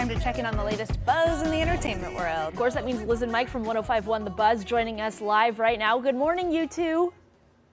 time to check in on the latest buzz in the entertainment world. Of course, that means Liz and Mike from 105.1 The Buzz joining us live right now. Good morning, you two.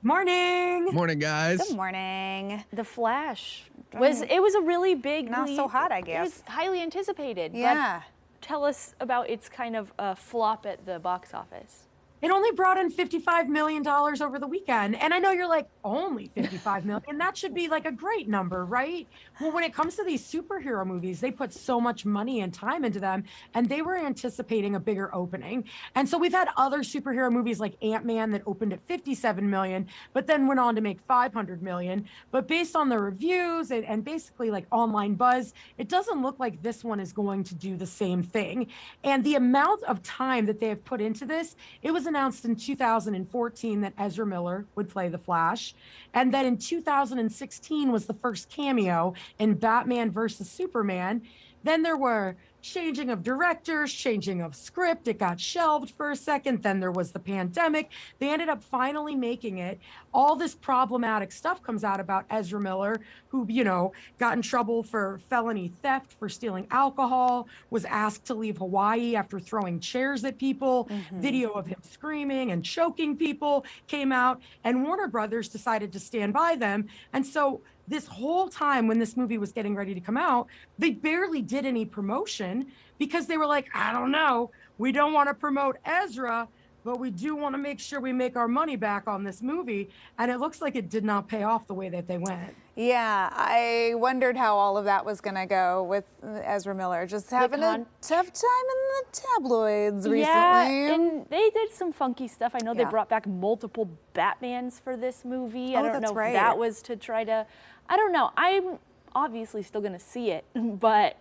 Morning. Morning, guys. Good morning. The Flash was a really big, Not so hot, I guess. It was highly anticipated. Yeah. But tell us about its kind of flop at the box office. It only brought in $55 million over the weekend. And I know you're like, only $55 million? That should be like a great number, right? Well, when it comes to these superhero movies, they put so much money and time into them, and they were anticipating a bigger opening. And so we've had other superhero movies like Ant-Man that opened at $57 million, but then went on to make $500 million. But based on the reviews and basically like online buzz, it doesn't look like this one is going to do the same thing. And the amount of time that they have put into this, it was announced in 2014 that Ezra Miller would play the Flash. And then in 2016 was the first cameo in Batman versus Superman. Then there were changing of directors, changing of script. It got shelved for a second. Then there was the pandemic. They ended up finally making it. All this problematic stuff comes out about Ezra Miller, who, you know, got in trouble for felony theft, for stealing alcohol, was asked to leave Hawaii after throwing chairs at people. Video of him screaming and choking people came out, and Warner Brothers decided to stand by them. And so this whole time when this movie was getting ready to come out, they barely did any promotion because they were like, I don't know, we don't want to promote Ezra, but we do want to make sure we make our money back on this movie. And it looks like it did not pay off the way that they went. Yeah, I wondered how all of that was going to go with Ezra Miller. Just having a tough time in the tabloids recently. Yeah, and they did some funky stuff. I know they Yeah. brought back multiple Batmans for this movie. I Oh, don't that's know right. if that was to try to, I don't know. I'm obviously still going to see it, but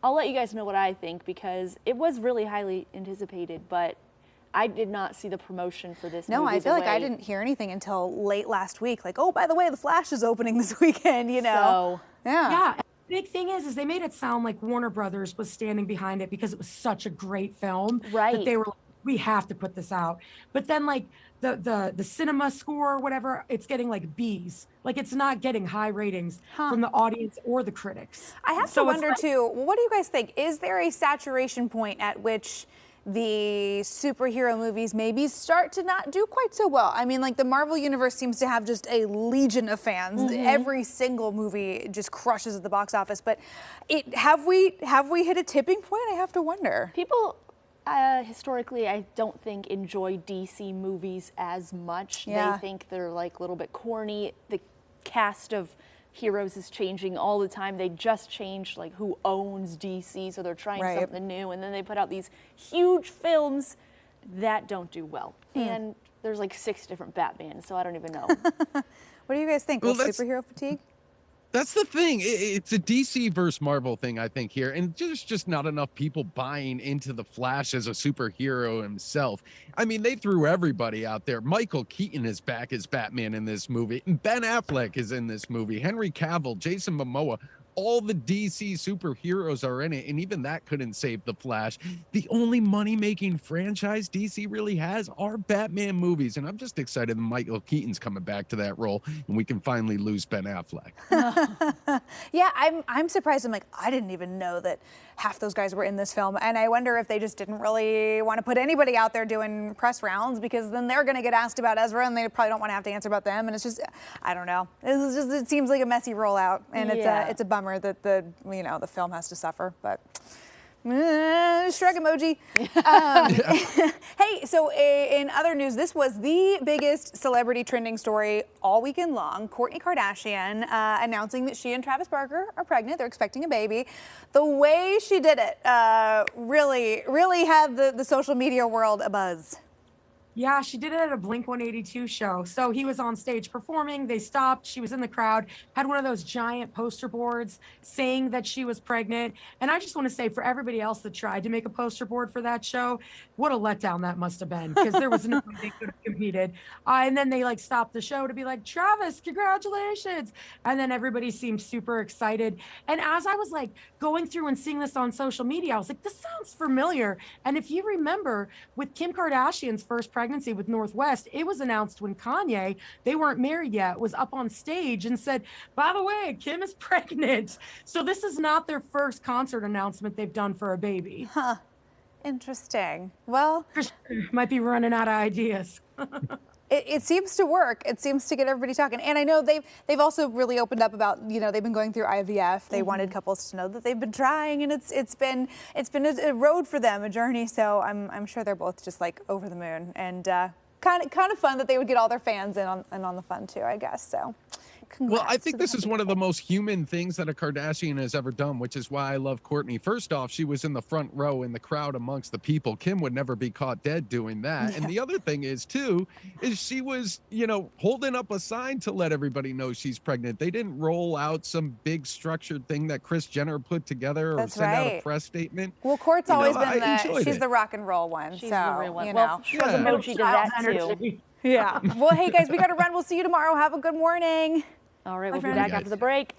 I'll let you guys know what I think because it was really highly anticipated, but I did not see the promotion for this movie. No, I feel like I didn't hear anything until late last week. Like, oh, by the way, The Flash is opening this weekend, you know? So, Yeah. The big thing is they made it sound like Warner Brothers was standing behind it because it was such a great film. Right. That they were like, we have to put this out. But then like the cinema score or whatever, it's getting like B's. Like it's not getting high ratings from the audience or the critics. I have to wonder too, what do you guys think? Is there a saturation point at which the superhero movies maybe start to not do quite so well? I mean, like the Marvel Universe seems to have just a legion of fans. Every single movie just crushes at the box office. But have we hit a tipping point? I have to wonder. people historically, I don't think enjoy DC movies as much. Yeah. They think they're like a little bit corny. The cast of heroes is changing all the time. They just changed like who owns DC, so they're trying something new, and then they put out these huge films that don't do well. And there's like 6 different Batmans, so I don't even know. What do you guys think? Well, Superhero fatigue? That's the thing. It's a DC versus Marvel thing, I think, here. And there's just not enough people buying into the Flash as a superhero himself. I mean, they threw everybody out there. Michael Keaton is back as Batman in this movie. And Ben Affleck is in this movie. Henry Cavill, Jason Momoa. All the DC superheroes are in it, and even that couldn't save the Flash. The only money-making franchise DC really has are Batman movies, and I'm just excited that Michael Keaton's coming back to that role, and we can finally lose Ben Affleck. Yeah, I'm surprised. I'm like, I didn't even know that half those guys were in this film, and I wonder if they just didn't really want to put anybody out there doing press rounds because then they're going to get asked about Ezra, and they probably don't want to have to answer about them, and it's just, I don't know. It seems like a messy rollout, and it's a bummer that the film has to suffer, but shrug emoji. Hey, so in other news, this was the biggest celebrity trending story all weekend long. Kourtney Kardashian announcing that she and Travis Barker are pregnant. They're expecting a baby. The way she did it really had the social media world abuzz. Yeah, she did it at a Blink-182 show. So he was on stage performing. They stopped. She was in the crowd, had one of those giant poster boards saying that she was pregnant. And I just want to say for everybody else that tried to make a poster board for that show, what a letdown that must have been because there was no way they could have competed. And then they like stopped the show to be like, Travis, congratulations. And then everybody seemed super excited. And as I was like going through and seeing this on social media, I was like, this sounds familiar. And if you remember with Kim Kardashian's first pregnancy with Northwest, it was announced when Kanye, they weren't married yet, was up on stage and said, by the way, Kim is pregnant. So this is not their first concert announcement they've done for a baby. Huh. Interesting. Well, might be running out of ideas. It seems to work. It seems to get everybody talking. And I know they've also really opened up about, they've been going through IVF. They wanted couples to know that they've been trying, and it's been a road for them, a journey. So I'm sure they're both just like over the moon, and kind of fun that they would get all their fans in on the fun too, I guess. So. Well, I think this is one of the most human things that a Kardashian has ever done, which is why I love Kourtney. First off, she was in the front row in the crowd amongst the people. Kim would never be caught dead doing that. Yeah. And the other thing is, too, is she was, holding up a sign to let everybody know she's pregnant. They didn't roll out some big structured thing that Kris Jenner put together or send out a press statement. Well, Kourt's always been she's the rock and roll one. She's the real one. Well, sure, the emoji to that, too. Yeah. Well, hey, guys, we got to run. We'll see you tomorrow. Have a good morning. All right, we'll be back after the break.